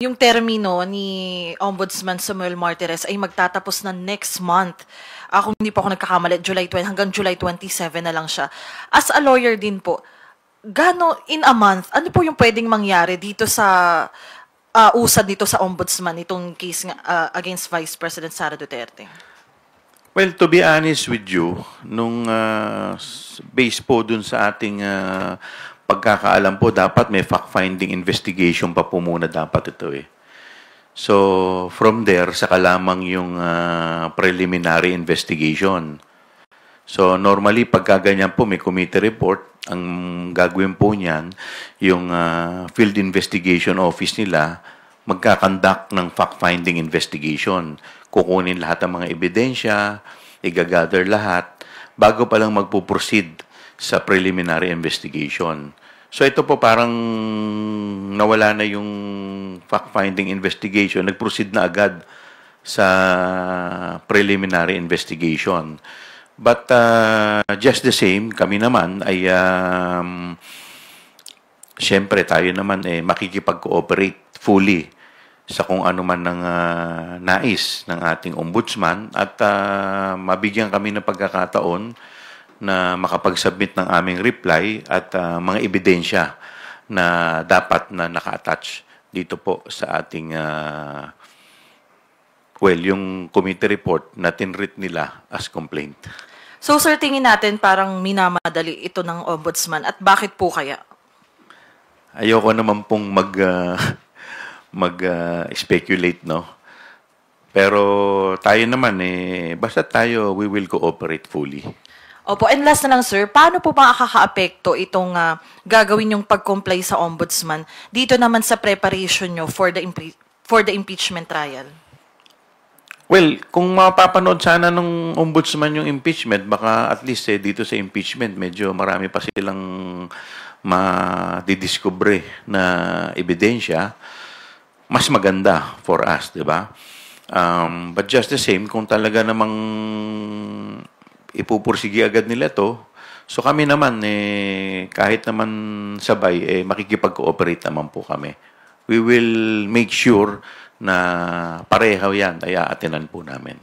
Yung termino ni Ombudsman Samuel Martires ay magtatapos na next month. Kung hindi po ako nagkakamali, July 20 hanggang July 27 na lang siya. As a lawyer din po, in a month, ano po yung pwedeng mangyari dito sa usad dito sa Ombudsman, itong case against Vice President Sara Duterte? Well, to be honest with you, based po dun sa ating pagkakaalam po, dapat may fact-finding investigation pa po muna dapat ito eh. So, from there, saka lamang yung preliminary investigation. So, normally, pagka ganyan po, may committee report, ang gagawin po niyan, yung field investigation office nila, magkakandak ng fact-finding investigation. Kukunin lahat ng mga ebidensya, i-gather lahat, bago pa lang magpo-proceed sa preliminary investigation. So ito po parang nawala na yung fact-finding investigation, nag-proceed na agad sa preliminary investigation. But just the same, kami naman ay siyempre tayo naman makikipag-cooperate fully sa kung ano man ng nais ng ating ombudsman at mabigyan kami ng pagkakataon na makapag-submit ng aming reply at mga ebidensya na dapat na naka-attach dito po sa ating yung committee report na tinreat nila as complaint. So sir, tingin natin parang minamadali ito ng Ombudsman at bakit po kaya? Ayoko naman pong mag-speculate, no? Pero tayo naman basta tayo, we will cooperate fully. Opo, and last na lang sir, paano po makakaka-apekto itong gagawin yung pag-comply sa Ombudsman dito naman sa preparation nyo for the impeachment trial? Well, kung mapapanood sana ng Ombudsman yung impeachment, baka at least dito sa impeachment, medyo marami pa silang madidiscover na ebidensya, mas maganda for us, di ba? But just the same, kung talaga namang ipupursigi agad nila to, so kami naman, kahit naman sabay, makikipag-cooperate naman po kami. We will make sure na pareho yan ay aatinan po namin.